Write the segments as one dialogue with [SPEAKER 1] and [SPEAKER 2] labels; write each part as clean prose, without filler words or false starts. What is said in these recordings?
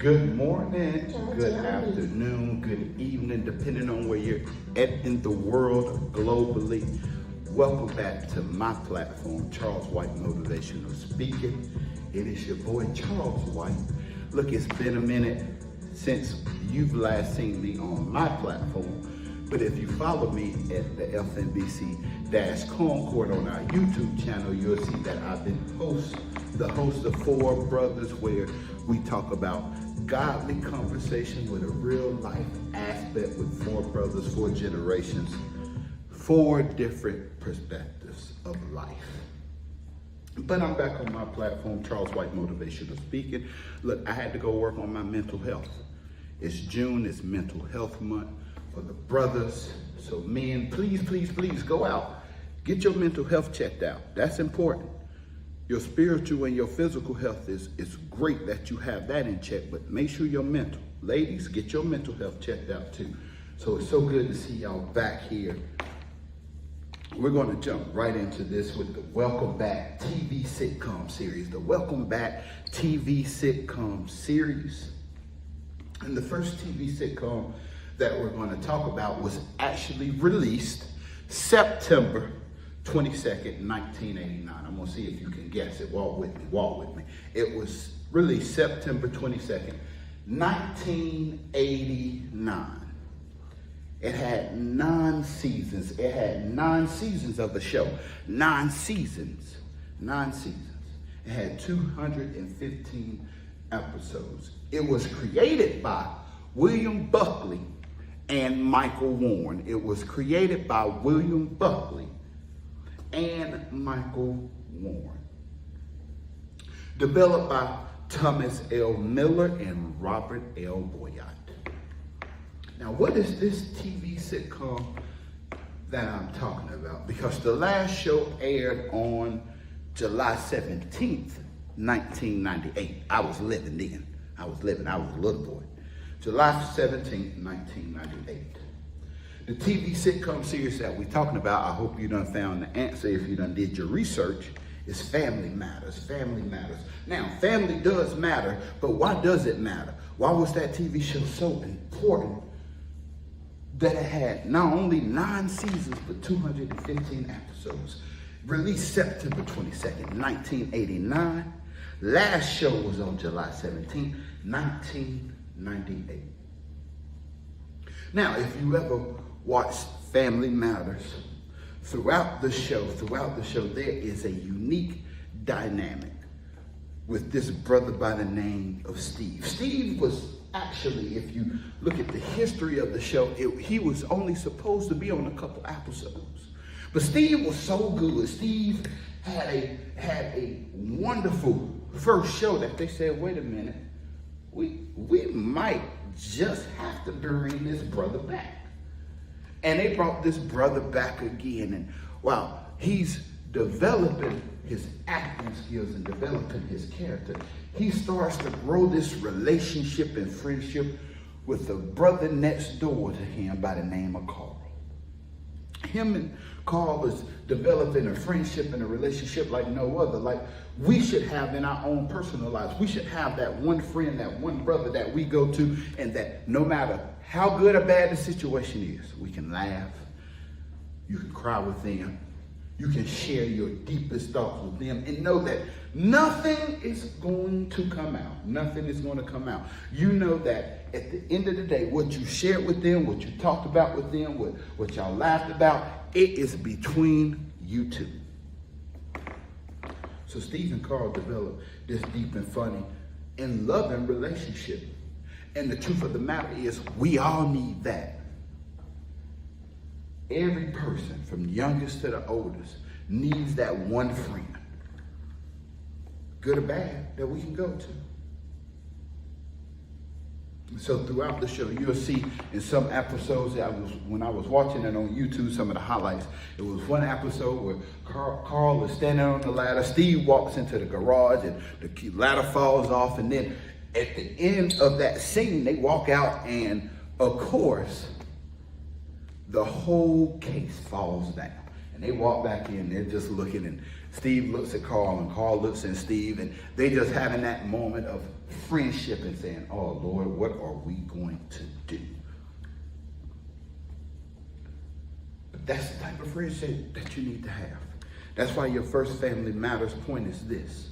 [SPEAKER 1] Good morning, good afternoon, good evening, depending on where you're at in the world globally. Welcome back to my platform, Charles White Motivational Speaking. It is your boy, Charles White. Look, it's been a minute since you've last seen me on my platform, but if you follow me at the FNBC-Concord on our YouTube channel, you'll see that I've been the host of Four Brothers, where we talk about godly conversation with a real life aspect with four brothers, four generations, four different perspectives of life. But I'm back on my platform, Charles White Motivational Speaking. Look, I had to go work on my mental health. It's June, it's Mental Health Month for the brothers. So men, please, please, please go out. Get your mental health checked out. That's important. Your spiritual and your physical health is great that you have that in check, but make sure your mental. Ladies, get your mental health checked out too. So it's so good to see y'all back here. We're going to jump right into this with the Welcome Back TV Sitcom series. The Welcome Back TV Sitcom series. And the first TV sitcom that we're going to talk about was actually released September 22nd, 1989. I'm going to see if you can guess it. Walk with me. It was released September 22nd, 1989. It had 9 seasons. It had 9 seasons of the show. 9 seasons. It had 215 episodes. It was created by William Buckley and Michael Warren. It was created by William Buckley and Michael Warren. Developed by Thomas L. Miller and Robert L. Boyott. Now, what is this TV sitcom that I'm talking about? Because the last show aired on July 17th, 1998. I was living then. I was a little boy. July 17th, 1998. The TV sitcom series that we're talking about, I hope you done found the answer if you done did your research, is Family Matters. Family Matters. Now, family does matter, but why does it matter? Why was that TV show so important that it had not only 9 seasons, but 215 episodes? Released September 22nd, 1989. Last show was on July 17th, 1998. Now, if you ever watched Family Matters, throughout the show, there is a unique dynamic with this brother by the name of Steve. Steve was actually, if you look at the history of the show, he was only supposed to be on a couple episodes. But Steve was so good. Steve had a wonderful first show that they said, wait a minute, we might just have to bring this brother back. And they brought this brother back again. And while he's developing his acting skills and developing his character, he starts to grow this relationship and friendship with a brother next door to him by the name of Carl. Him and Carl is developing a friendship and a relationship like no other, like we should have in our own personal lives. We should have that one friend, that one brother that we go to, and that no matter how good or bad the situation is, we can laugh, you can cry with them, you can share your deepest thoughts with them, and know that nothing is going to come out. Nothing is going to come out. You know that at the end of the day, what you shared with them, what you talked about with them, what y'all laughed about, it is between you two. So Steve and Carl developed this deep and funny and loving relationship. And the truth of the matter is, we all need that. Every person, from youngest to the oldest, needs that one friend, good or bad, that we can go to. So throughout the show, you'll see in some episodes, when I was watching it on YouTube, some of the highlights, it was one episode where Carl is standing on the ladder, Steve walks into the garage, and the ladder falls off, and then at the end of that scene, they walk out, and of course, the whole case falls down. And they walk back in, they're just looking, and Steve looks at Carl and Carl looks at Steve, and they just having that moment of friendship and saying, oh Lord, what are we going to do? But that's the type of friendship that you need to have. That's why your first Family Matters point is this.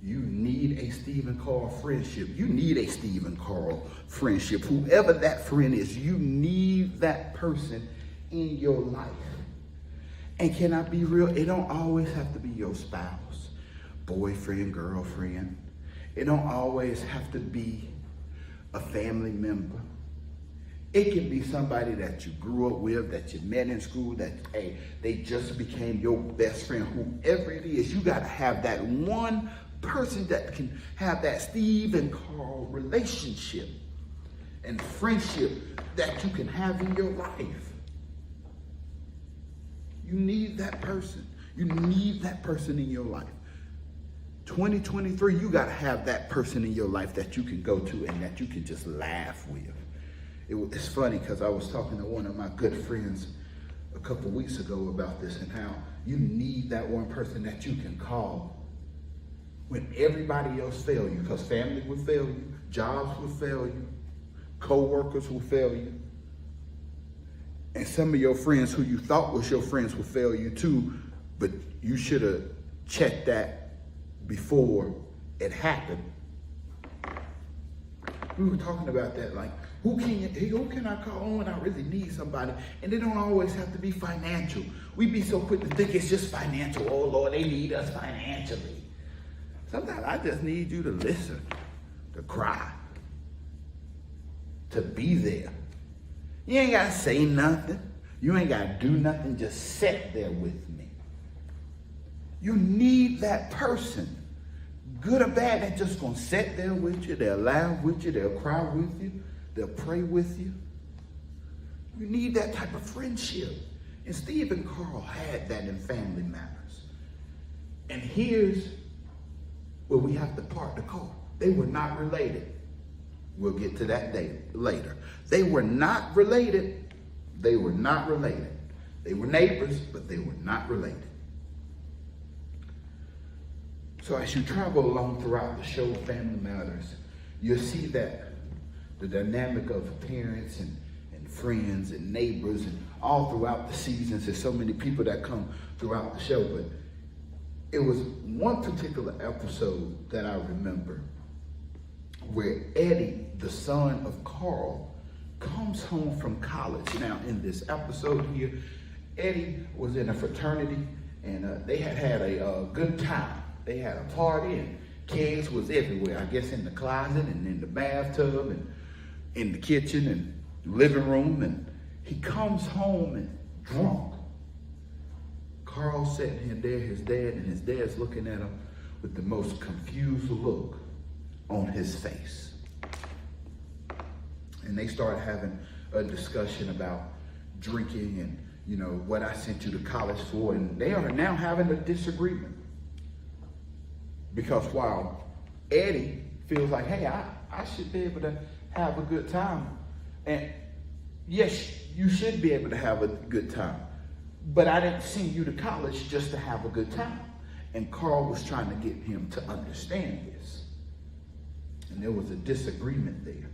[SPEAKER 1] You need a Steve and Carl friendship. You need a Steve and Carl friendship. Whoever that friend is, you need that person in your life. And can I be real? It don't always have to be your spouse, boyfriend, girlfriend. It don't always have to be a family member. It can be somebody that you grew up with, that you met in school, that they just became your best friend. Whoever it is, you got to have that one person that can have that Steve and Carl relationship and friendship that you can have in your life. You need that person. You need that person in your life. 2023, you got to have that person in your life that you can go to and that you can just laugh with. It's funny because I was talking to one of my good friends a couple weeks ago about this and how you need that one person that you can call when everybody else fail you, because family will fail you, jobs will fail you, co-workers will fail you, and some of your friends who you thought was your friends will fail you too, but you should have checked that before it happened. We were talking about that, like, who can I call on when I really need somebody? And it don't always have to be financial. We be so quick to think it's just financial. Oh Lord, they need us financially. Sometimes I just need you to listen, to cry, to be there. You ain't got to say nothing. You ain't got to do nothing. Just sit there with me. You need that person, good or bad, that's just going to sit there with you. They'll laugh with you. They'll cry with you. They'll pray with you. You need that type of friendship. And Steve and Carl had that in Family Matters. And here's where we have to part the car. They were not related. We'll get to that day later. They were not related. They were not related. They were neighbors, but they were not related. So as you travel along throughout the show Family Matters, you'll see that the dynamic of parents and friends and neighbors and all throughout the seasons. There's so many people that come throughout the show, but it was one particular episode that I remember where Eddie, the son of Carl, comes home from college. Now, in this episode here, Eddie was in a fraternity, and they had a good time. They had a party, and kids was everywhere. I guess in the closet and in the bathtub and in the kitchen and living room. And he comes home and drunk. Carl sitting there, his dad, and his dad's looking at him with the most confused look on his face. And they start having a discussion about drinking and, you know, what I sent you to college for. And they are now having a disagreement. Because while Eddie feels like, hey, I should be able to have a good time. And yes, you should be able to have a good time. But I didn't send you to college just to have a good time. And Carl was trying to get him to understand this. And there was a disagreement there.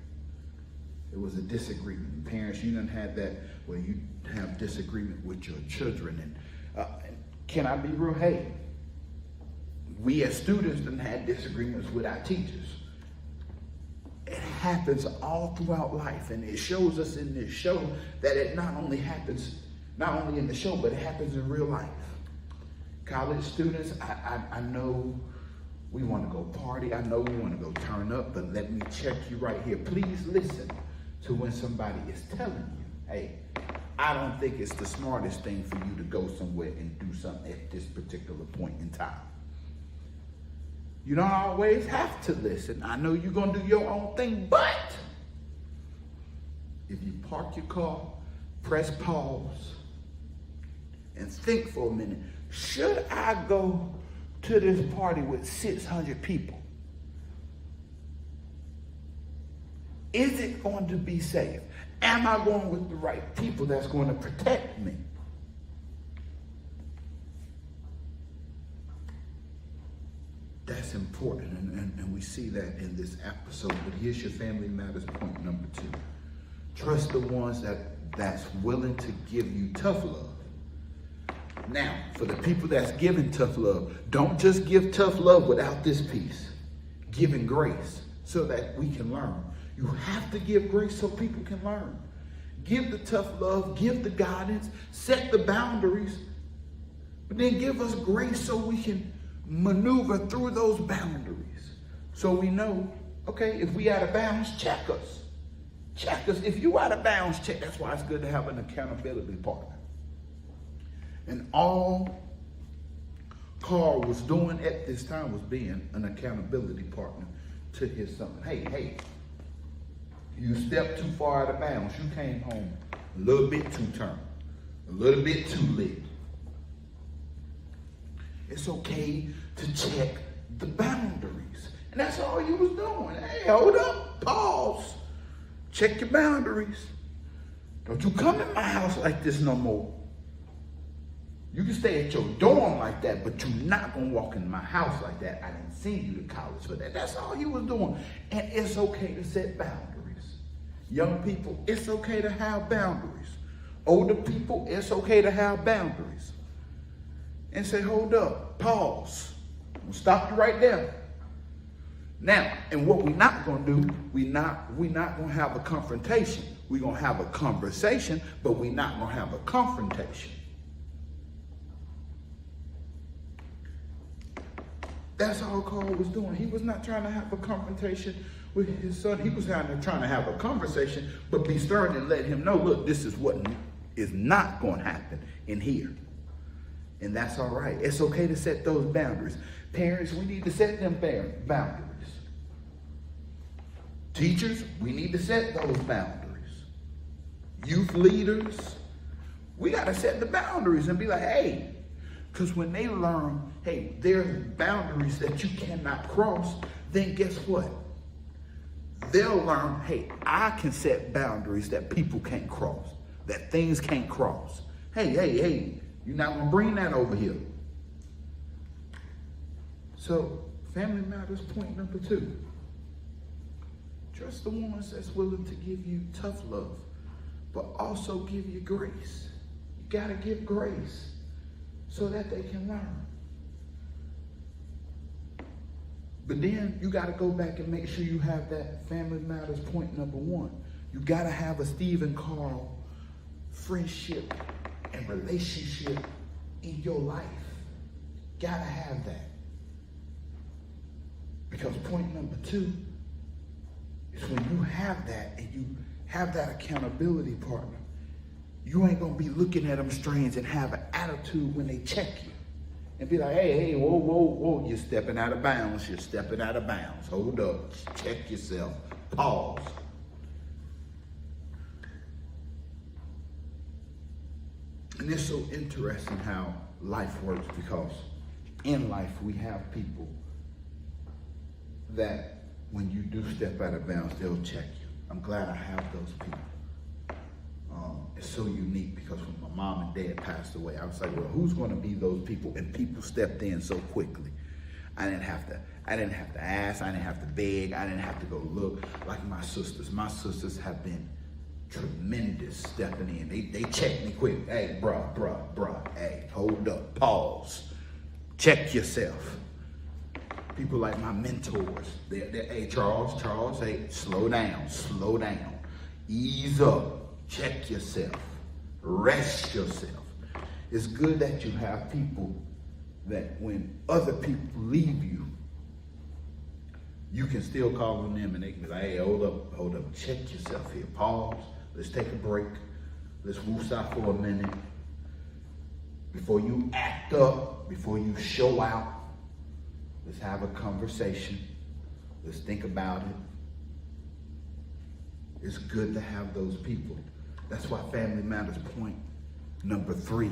[SPEAKER 1] There was a disagreement. Parents, you done had that where you have disagreement with your children. And can I be real? Hey, we as students done had disagreements with our teachers. It happens all throughout life. And it shows us in this show that it not only happens, not only in the show, but it happens in real life. College students, I know we want to go party. I know we want to go turn up, but let me check you right here. Please listen to when somebody is telling you, hey, I don't think it's the smartest thing for you to go somewhere and do something at this particular point in time. You don't always have to listen. I know you're going to do your own thing, but if you park your car, press pause, and think for a minute, should I go to this party with 600 people? Is it going to be safe? Am I going with the right people that's going to protect me? that's important, and we see that in this episode. But here's your family matters point number 2. Trust the ones that's willing to give you tough love. Now, for the people that's giving tough love, don't just give tough love without this piece. Giving grace so that we can learn. You have to give grace so people can learn. Give the tough love, give the guidance, set the boundaries, but then give us grace so we can maneuver through those boundaries. So we know, okay, if we out of bounds, check us. Check us. If you out of bounds, check. That's why it's good to have an accountability partner. And all Carl was doing at this time was being an accountability partner to his son. Hey, you stepped too far out of bounds. You came home a little bit too turned, a little bit too lit. It's okay to check the boundaries. And that's all you was doing. Hey, hold up, pause. Check your boundaries. Don't you come in my house like this no more. You can stay at your dorm like that, but you're not going to walk in my house like that. I didn't send you to college for that. That's all you was doing. And it's okay to set boundaries. Young people, it's okay to have boundaries. Older people, it's okay to have boundaries. And say, hold up, pause. We'll stop you right there. Now, and what we're not going to do, we're not going to have a confrontation. We're going to have a conversation, but we're not going to have a confrontation. That's all Carl was doing. He was not trying to have a confrontation with his son. He was trying to have a conversation, but be stern and let him know, look, this is what is not going to happen in here. And that's all right. It's okay to set those boundaries. Parents, we need to set them boundaries. Teachers, we need to set those boundaries. Youth leaders, we got to set the boundaries and be like, hey, because when they learn, hey, there's boundaries that you cannot cross, then guess what? They'll learn, hey, I can set boundaries that people can't cross, that things can't cross. Hey, you're not going to bring that over here. So, family matters point number 2. Trust the ones that's willing to give you tough love, but also give you grace. You got to give grace so that they can learn. But then you got to go back and make sure you have that family matters point number 1. You got to have a Steve and Carl friendship and relationship in your life. Got to have that. Because point number 2 is when you have that and you have that accountability partner, you ain't going to be looking at them strange and have an attitude when they check you. And be like, hey, whoa, you're stepping out of bounds. You're stepping out of bounds. Hold up. Check yourself. Pause. And it's so interesting how life works, because in life we have people that when you do step out of bounds, they'll check you. I'm glad I have those people. It's so unique, because when my mom and dad passed away, I was like, well, who's going to be those people? And people stepped in so quickly. I didn't have to ask. I didn't have to beg. I didn't have to go look like my sisters. My sisters have been tremendous stepping in. They checked me quick. Hey, bruh. Hey, hold up. Pause. Check yourself. People like my mentors. Hey, Charles, hey, slow down. Ease up. Check yourself. Rest yourself. It's good that you have people that when other people leave you, you can still call on them and they can be like, hey, hold up, check yourself here. Pause. Let's take a break. Let's woosah for a minute. Before you act up, before you show out, let's have a conversation. Let's think about it. It's good to have those people. That's why family matters point number 3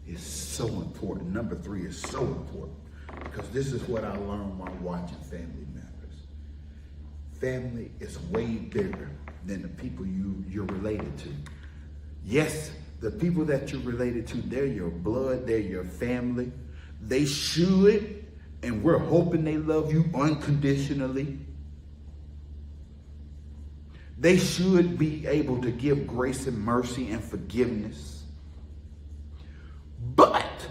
[SPEAKER 1] is so important. Number 3 is so important, because this is what I learned while watching Family Matters. Family is way bigger than the people you're related to. Yes, the people that you're related to, they're your blood, they're your family. They should and we're hoping they love you unconditionally. They should be able to give grace and mercy and forgiveness. But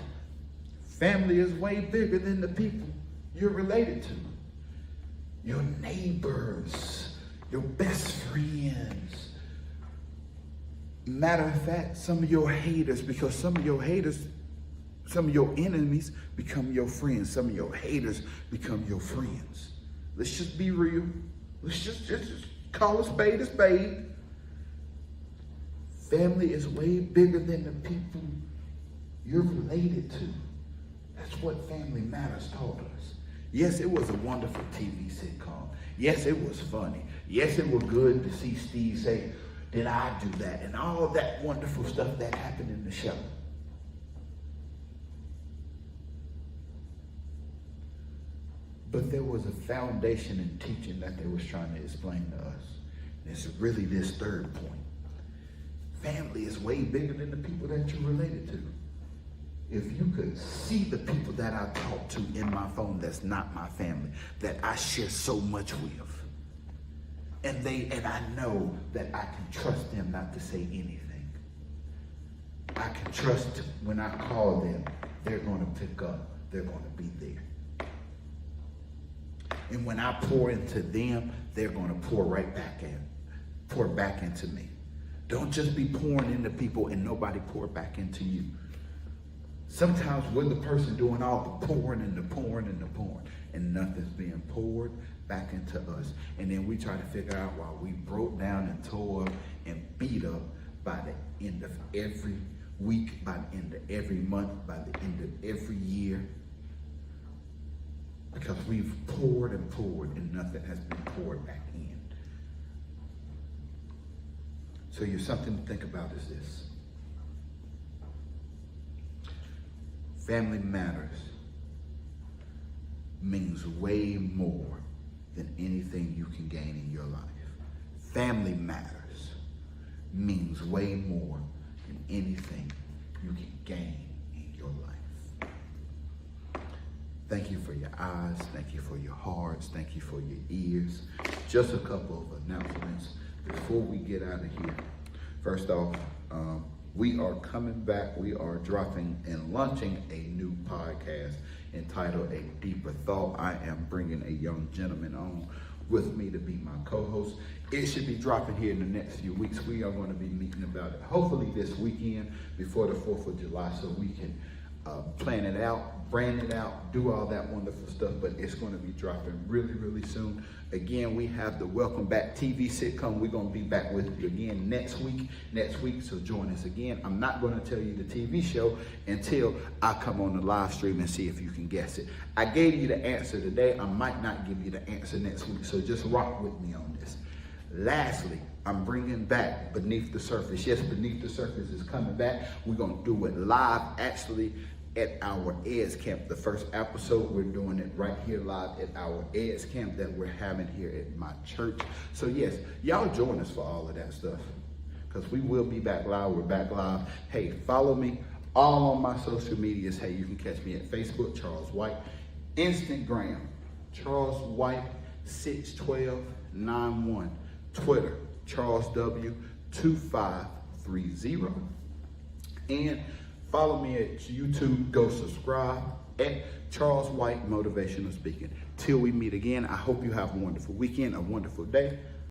[SPEAKER 1] family is way bigger than the people you're related to. Your neighbors, your best friends. Matter of fact, some of your haters, because some of your enemies become your friends. Some of your haters become your friends. Let's just be real. Let's just call a spade a spade. Family is way bigger than the people you're related to. That's what Family Matters taught us. Yes, it was a wonderful TV sitcom. Yes, it was funny. Yes, it was good to see Steve say, "Did I do that?" and all that wonderful stuff that happened in the show. But there was a foundation in teaching that they was trying to explain to us. And it's really this third point. Family is way bigger than the people that you're related to. If you could see the people that I talk to in my phone that's not my family, that I share so much with, and I know that I can trust them not to say anything. I can trust when I call them, they're going to pick up, they're going to be there. And when I pour into them, they're going to pour back into me. Don't just be pouring into people and nobody pour back into you. Sometimes we're the person doing all the pouring and the pouring and the pouring, and nothing's being poured back into us. And then we try to figure out why we broke down and tore up and beat up by the end of every week, by the end of every month, by the end of every year. Because we've poured and poured and nothing has been poured back in. So here's something to think about is this. Family Matters means way more than anything you can gain in your life. Family Matters means way more than anything you can gain in your life. Thank you for your eyes. Thank you for your hearts. Thank you for your ears. Just a couple of announcements before we get out of here. First off, we are coming back. We are dropping and launching a new podcast entitled A Deeper Thought. I am bringing a young gentleman on with me to be my co-host. It should be dropping here in the next few weeks. We are going to be meeting about it hopefully this weekend before the 4th of July so we can plan it out, brand it out, do all that wonderful stuff, but it's going to be dropping really, really soon. Again, we have the Welcome Back TV sitcom. We're going to be back with you again next week, so join us again. I'm not going to tell you the TV show until I come on the live stream and see if you can guess it. I gave you the answer today. I might not give you the answer next week, so just rock with me on this. Lastly, I'm bringing back Beneath the Surface. Yes, Beneath the Surface is coming back. We're going to do it live, actually, at our EDS camp. The first episode, we're doing it right here live at our EDS camp that we're having here at my church. So yes, y'all join us for all of that stuff because we will be back live. We're back live. Hey, follow me all on my social medias. Hey, you can catch me at Facebook, Charles White, Instagram, Charles White 61291, Twitter, Charles W 2530, and follow me at YouTube. Go subscribe at Charles White Motivational Speaking. Till we meet again, I hope you have a wonderful weekend, a wonderful day.